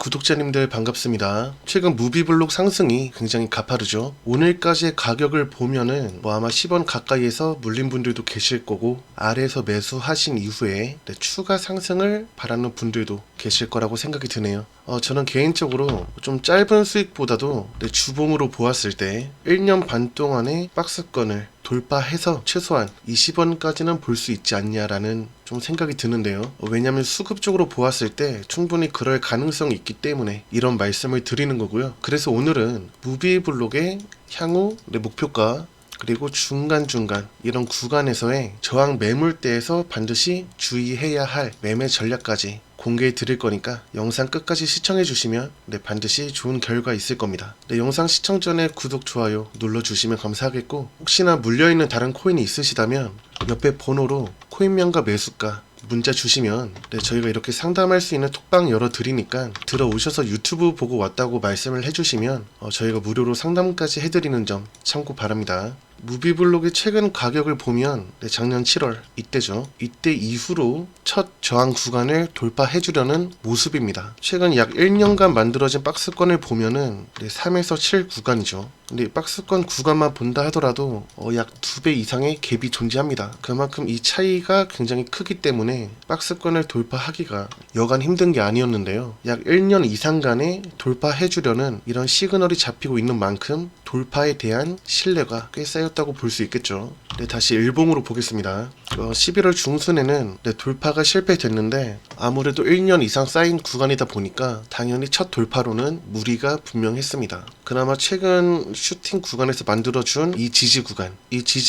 구독자님들 반갑습니다. 최근 무비블록 상승이 굉장히 가파르죠. 오늘까지의 가격을 보면은 아마 10원 가까이에서 물린 분들도 계실 거고, 아래에서 매수하신 이후에 추가 상승을 바라는 분들도 계실 거라고 생각이 드네요. 저는 개인적으로 좀 짧은 수익보다도 주봉으로 보았을 때 1년 반 동안의 박스권을 돌파해서 최소한 20원까지는 볼 수 있지 않냐라는 좀 생각이 드는데요. 왜냐하면 수급적으로 보았을 때 충분히 그럴 가능성이 있기 때문에 이런 말씀을 드리는 거고요. 그래서 오늘은 무비블록의 향후 목표가, 그리고 중간중간 이런 구간에서의 저항 매물대에서 반드시 주의해야 할 매매 전략까지 공개해 드릴 거니까 영상 끝까지 시청해 주시면 반드시 좋은 결과 있을 겁니다. 영상 시청 전에 구독, 좋아요 눌러주시면 감사하겠고, 혹시나 물려있는 다른 코인이 있으시다면 옆에 번호로 코인명과 매수가 문자 주시면 저희가 이렇게 상담할 수 있는 톡방 열어 드리니까 들어오셔서 유튜브 보고 왔다고 말씀을 해주시면 저희가 무료로 상담까지 해드리는 점 참고 바랍니다. 무비블록의 최근 가격을 보면 작년 7월 이때죠. 이때 이후로 첫 저항 구간을 돌파해 주려는 모습입니다. 최근 약 1년간 만들어진 박스권을 보면은 3에서 7 구간이죠. 근데 박스권 구간만 본다 하더라도 약 2배 이상의 갭이 존재합니다. 그만큼 이 차이가 굉장히 크기 때문에 박스권을 돌파하기가 여간 힘든 게 아니었는데요. 약 1년 이상간의 돌파해 주려는 이런 시그널이 잡히고 있는 만큼 돌파에 대한 신뢰가 꽤 쌓였다고 볼 수 있겠죠. 다시 일봉으로 보겠습니다. 11월 중순에는 돌파가 실패됐는데, 아무래도 1년 이상 쌓인 구간이다 보니까 당연히 첫 돌파로는 무리가 분명했습니다. 그나마 최근 슈팅 구간에서 만들어준 이 지지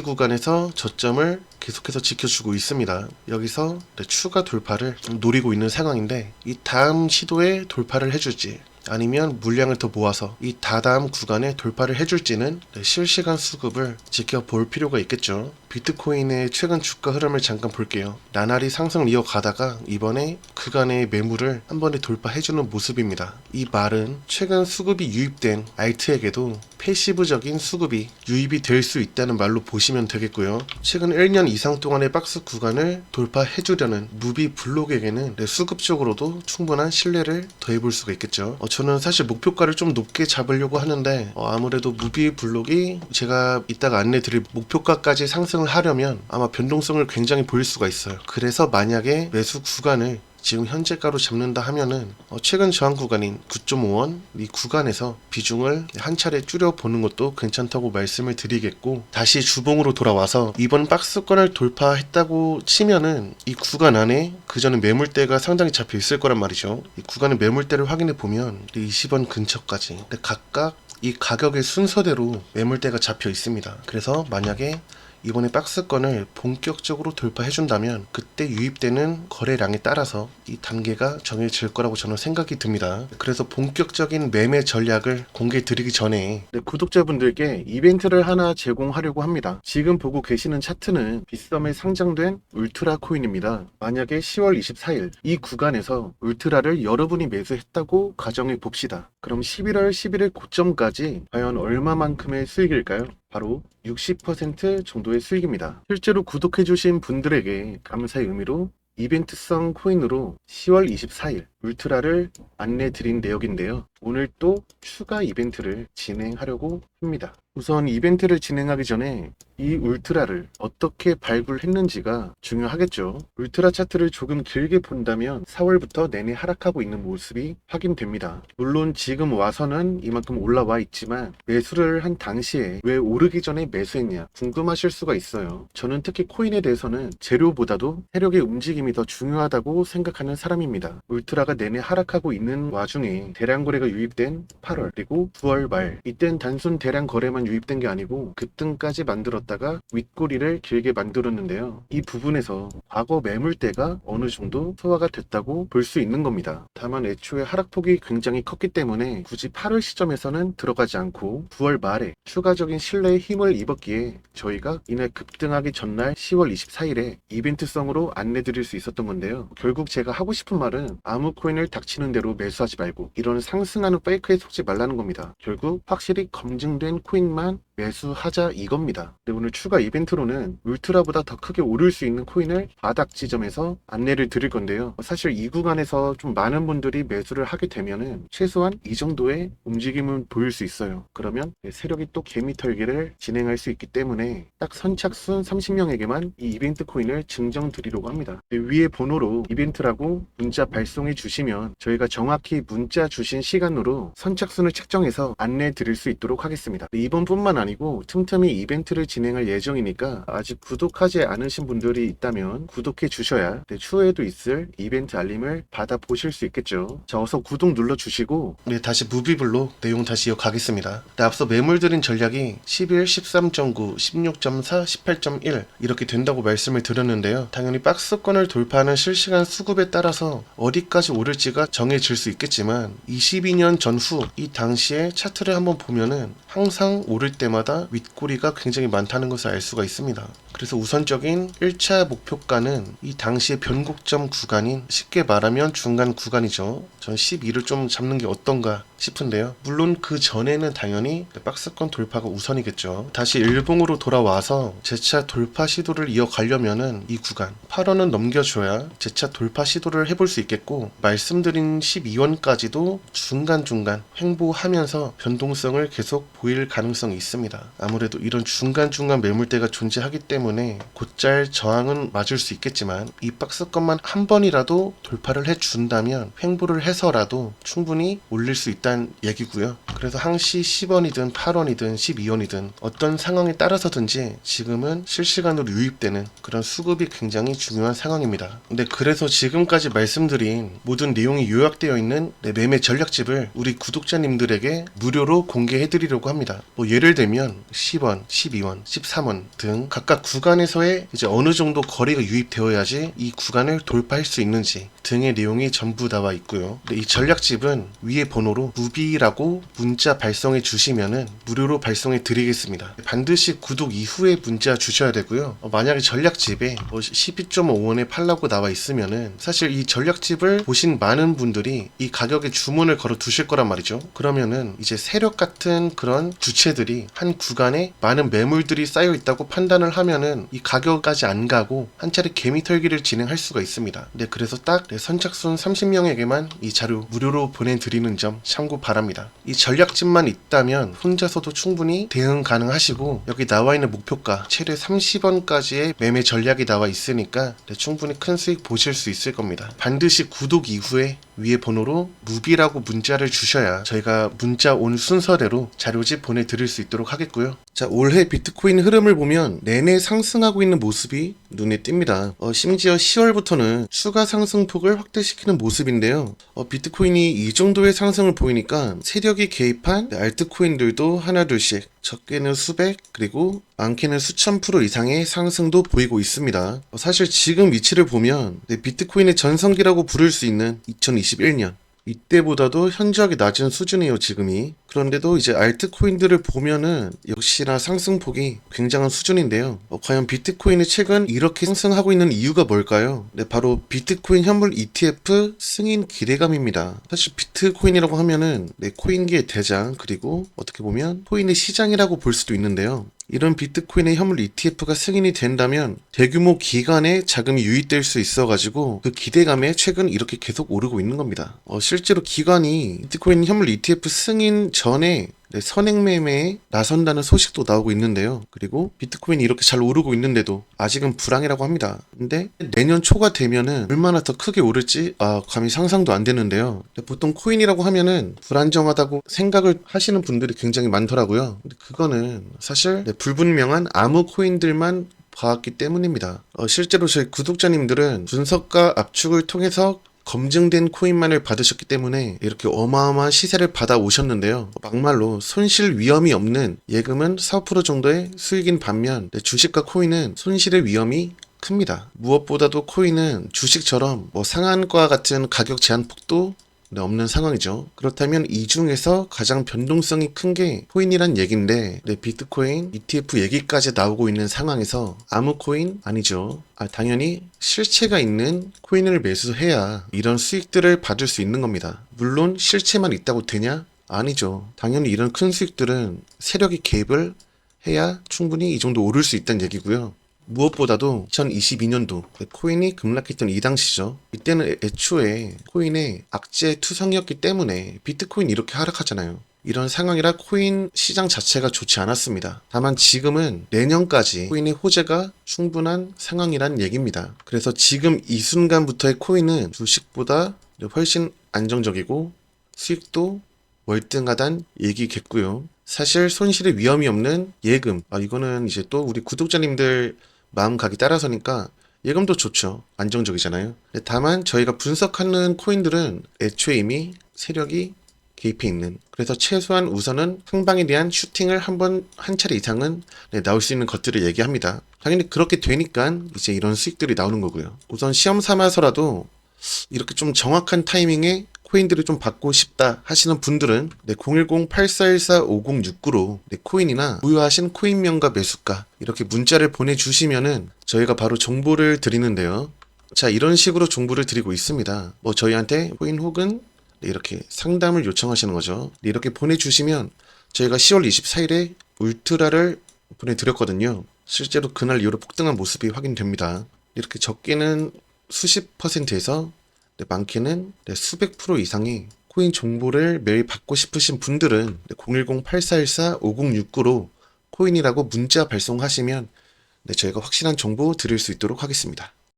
구간에서 저점을 계속해서 지켜주고 있습니다. 여기서 추가 돌파를 노리고 있는 상황인데, 이 다음 시도에 돌파를 해줄지 아니면 물량을 더 모아서 이 다다음 구간에 돌파를 해줄지는 실시간 수급을 지켜볼 필요가 있겠죠. 비트코인의 최근 주가 흐름을 잠깐 볼게요. 나날이 상승을 이어가다가 이번에 그간의 매물을 한 번에 돌파해주는 모습입니다. 이 말은 최근 수급이 유입된 알트에게도 패시브적인 수급이 유입이 될 수 있다는 말로 보시면 되겠고요. 최근 1년 이상 동안의 박스 구간을 돌파해주려는 무비블록에게는 수급적으로도 충분한 신뢰를 더해볼 수가 있겠죠. 저는 사실 목표가를 좀 높게 잡으려고 하는데, 아무래도 무비블록이 제가 이따가 안내드릴 목표가까지 상승을 하려면 아마 변동성을 굉장히 보일 수가 있어요. 그래서 만약에 매수 구간을 지금 현재가로 잡는다 하면은 최근 저항 구간인 9.5원 이 구간에서 비중을 한 차례 줄여보는 것도 괜찮다고 말씀을 드리겠고, 다시 주봉으로 돌아와서 이번 박스권을 돌파했다고 치면은 이 구간 안에 그전에 매물대가 상당히 잡혀 있을 거란 말이죠. 이 구간의 매물대를 확인해 보면 20원 근처까지 각각 이 가격의 순서대로 매물대가 잡혀 있습니다. 그래서 만약에 이번에 박스권을 본격적으로 돌파해준다면 그때 유입되는 거래량에 따라서 이 단계가 정해질 거라고 저는 생각이 듭니다. 그래서 본격적인 매매 전략을 공개해 드리기 전에 구독자분들께 이벤트를 하나 제공하려고 합니다. 지금 보고 계시는 차트는 빗썸에 상장된 울트라 코인입니다. 만약에 10월 24일 이 구간에서 울트라를 여러분이 매수했다고 가정해 봅시다. 그럼 11월 11일 고점까지 과연 얼마만큼의 수익일까요? 바로 60% 정도의 수익입니다. 실제로 구독해주신 분들에게 감사의 의미로 이벤트성 코인으로 10월 24일 울트라를 안내드린 내역인데요. 오늘 또 추가 이벤트를 진행하려고 합니다. 우선 이벤트를 진행하기 전에 이 울트라를 어떻게 발굴했는지가 중요하겠죠. 울트라 차트를 조금 길게 본다면 4월부터 내내 하락하고 있는 모습이 확인됩니다. 물론 지금 와서는 이만큼 올라와 있지만 매수를 한 당시에 왜 오르기 전에 매수했냐 궁금하실 수가 있어요. 저는 특히 코인에 대해서는 재료보다도 세력의 움직임이 더 중요하다고 생각하는 사람입니다. 울트라가 내내 하락하고 있는 와중에 대량 거래가 유입된 8월 그리고 9월 말, 이땐 단순 대량 거래만 유입된 게 아니고 급등까지 만들었다가 윗꼬리를 길게 만들었는데요. 이 부분에서 과거 매물대가 어느 정도 소화가 됐다고 볼 수 있는 겁니다. 다만 애초에 하락폭이 굉장히 컸기 때문에 굳이 8월 시점에서는 들어가지 않고 9월 말에 추가적인 신뢰의 힘을 입었기에 저희가 이날 급등하기 전날 10월 24일에 이벤트성으로 안내드릴 수 있었던 건데요. 결국 제가 하고 싶은 말은 아무 코인을 닥치는 대로 매수하지 말고 이런 상승하는 페이크에 속지 말라는 겁니다. 결국 확실히 검증된 코인만 매수하자 이겁니다. 근데 오늘 추가 이벤트로는 울트라보다 더 크게 오를 수 있는 코인을 바닥 지점에서 안내를 드릴 건데요. 사실 이 구간에서 좀 많은 분들이 매수를 하게 되면은 최소한 이 정도의 움직임은 보일 수 있어요. 그러면 세력이 또 개미 털기를 진행할 수 있기 때문에 딱 선착순 30명에게만 이 이벤트 코인을 증정 드리려고 합니다. 위에 번호로 이벤트라고 문자 발송해 주시면 저희가 정확히 문자 주신 시간으로 선착순을 책정해서 안내 드릴 수 있도록 하겠습니다. 이번뿐만 아니고 틈틈이 이벤트를 진행할 예정이니까 아직 구독하지 않으신 분들이 있다면 구독해 주셔야 추후에도 있을 이벤트 알림을 받아 보실 수 있겠죠. 자, 어서 구독 눌러 주시고 다시 무비블로 내용 다시 이어가겠습니다. 앞서 매물들인 전략이 11, 13.9, 16.4, 18.1 이렇게 된다고 말씀을 드렸는데요. 당연히 박스권을 돌파하는 실시간 수급에 따라서 어디까지 오를지가 정해질 수 있겠지만 22년 전후 이 당시의 차트를 한번 보면은 항상 오를 때마다 윗꼬리가 굉장히 많다는 것을 알 수가 있습니다. 그래서 우선적인 1차 목표가는 이 당시의 변곡점 구간인, 쉽게 말하면 중간 구간이죠. 전 12를 좀 잡는 게 어떤가 싶은데요. 물론 그 전에는 당연히 박스권 돌파가 우선이겠죠. 다시 일봉으로 돌아와서 재차 돌파 시도를 이어가려면은 이 구간 8원은 넘겨줘야 재차 돌파 시도를 해볼 수 있겠고, 말씀드린 12원까지도 중간중간 횡보하면서 변동성을 계속 보일 가능성이 있습니다. 아무래도 이런 중간중간 매물대가 존재하기 때문에 곧잘 저항은 맞을 수 있겠지만 이 박스권만 한 번이라도 돌파를 해준다면 횡보를 해서라도 충분히 올릴 수 있다는 얘기고요. 그래서 항시 10원이든 8원이든 12원이든 어떤 상황에 따라서든지 지금은 실시간으로 유입되는 그런 수급이 굉장히 중요한 상황입니다. 근데 그래서 지금까지 말씀드린 모든 내용이 요약되어 있는 매매 전략집을 우리 구독자님들에게 무료로 공개해드리려고 합니다. 예를 들면 10원, 12원, 13원 등 각각 구간에서의 이제 어느 정도 거리가 유입되어야지 이 구간을 돌파할 수 있는지 등의 내용이 전부 나와 있고요. 이 전략집은 위에 번호로 무비라고 문자 발송해 주시면은 무료로 발송해 드리겠습니다. 반드시 구독 이후에 문자 주셔야 되고요. 만약에 전략집에 12.5원에 팔라고 나와 있으면은 사실 이 전략집을 보신 많은 분들이 이 가격에 주문을 걸어 두실 거란 말이죠. 그러면은 이제 세력 같은 그런 주체들이 한 구간에 많은 매물들이 쌓여 있다고 판단을 하면은 이 가격까지 안 가고 한 차례 개미 털기를 진행할 수가 있습니다. 그래서 딱 선착순 30명에게만 이 자료 무료로 보내드리는 점 참고 바랍니다. 이 전략집만 있다면 혼자서도 충분히 대응 가능하시고, 여기 나와 있는 목표가 최대 30원까지의 매매 전략이 나와 있으니까 충분히 큰 수익 보실 수 있을 겁니다. 반드시 구독 이후에 위에 번호로 무비라고 문자를 주셔야 저희가 문자 온 순서대로 자료집 보내드릴 수 있도록 하겠고요. 자, 올해 비트코인 흐름을 보면 내내 상승하고 있는 모습이 눈에 띕니다. 심지어 10월부터는 추가 상승폭을 확대시키는 모습인데요. 비트코인이 이 정도의 상승을 보이니까 세력이 개입한 알트코인들도 하나둘씩, 적게는 수백, 그리고 많게는 수천 프로 이상의 상승도 보이고 있습니다. 사실 지금 위치를 보면 비트코인의 전성기라고 부를 수 있는 2021년 이때보다도 현저하게 낮은 수준이에요, 지금이. 그런데도 이제 알트코인들을 보면은 역시나 상승폭이 굉장한 수준인데요. 과연 비트코인이 최근 이렇게 상승하고 있는 이유가 뭘까요? 바로 비트코인 현물 ETF 승인 기대감입니다. 사실 비트코인이라고 하면은 코인계의 대장, 그리고 어떻게 보면 코인의 시장이라고 볼 수도 있는데요. 이런 비트코인의 현물 ETF가 승인이 된다면 대규모 기관에 자금이 유입될 수 있어가지고 그 기대감에 최근 이렇게 계속 오르고 있는 겁니다. 실제로 기관이 비트코인 현물 ETF 승인 전에 선행 매매에 나선다는 소식도 나오고 있는데요. 그리고 비트코인이 이렇게 잘 오르고 있는데도 아직은 불황이라고 합니다. 근데 내년 초가 되면은 얼마나 더 크게 오를지 감히 상상도 안 되는데요. 보통 코인이라고 하면은 불안정하다고 생각을 하시는 분들이 굉장히 많더라고요. 근데 그거는 사실 불분명한 암호 코인들만 봐왔기 때문입니다. 실제로 저희 구독자님들은 분석과 압축을 통해서 검증된 코인만을 받으셨기 때문에 이렇게 어마어마한 시세를 받아 오셨는데요. 막말로 손실 위험이 없는 예금은 4% 정도의 수익인 반면 주식과 코인은 손실의 위험이 큽니다. 무엇보다도 코인은 주식처럼 상한가 같은 가격 제한폭도 없는 상황이죠. 그렇다면 이 중에서 가장 변동성이 큰 게 코인이란 얘기인데 비트코인 ETF 얘기까지 나오고 있는 상황에서 아무 코인 아니죠. 당연히 실체가 있는 코인을 매수해야 이런 수익들을 받을 수 있는 겁니다. 물론 실체만 있다고 되냐? 아니죠. 당연히 이런 큰 수익들은 세력이 개입을 해야 충분히 이 정도 오를 수 있다는 얘기고요. 무엇보다도 2022년도 코인이 급락했던 이 당시죠. 이때는 애초에 코인의 악재 투성이었기 때문에 비트코인이 이렇게 하락하잖아요. 이런 상황이라 코인 시장 자체가 좋지 않았습니다. 다만 지금은 내년까지 코인의 호재가 충분한 상황이란 얘기입니다. 그래서 지금 이 순간부터의 코인은 주식보다 훨씬 안정적이고 수익도 월등하단 얘기겠고요. 사실 손실의 위험이 없는 예금, 이거는 이제 또 우리 구독자님들 마음가기 따라서니까 예금도 좋죠. 안정적이잖아요. 다만 저희가 분석하는 코인들은 애초에 이미 세력이 개입해 있는, 그래서 최소한 우선은 상방에 대한 슈팅을 한 차례 이상은 나올 수 있는 것들을 얘기합니다. 당연히 그렇게 되니까 이제 이런 수익들이 나오는 거고요. 우선 시험 삼아서라도 이렇게 좀 정확한 타이밍에 코인들을 좀 받고 싶다 하시는 분들은 010-8414-5069로 코인이나 보유하신 코인명과 매수가 이렇게 문자를 보내주시면은 저희가 바로 정보를 드리는데요. 자, 이런 식으로 정보를 드리고 있습니다. 저희한테 코인 혹은 이렇게 상담을 요청하시는 거죠. 이렇게 보내주시면 저희가 10월 24일에 울트라를 보내드렸거든요. 실제로 그날 이후로 폭등한 모습이 확인됩니다. 이렇게 적게는 수십 %에서 많게는 수백 % 이상의 코인 정보를 매일 받고 싶으신 분들은 010-8414-5069로 코인이라고 문자 발송하시면 저희가 확실한 정보 드릴 수 있도록 하겠습니다.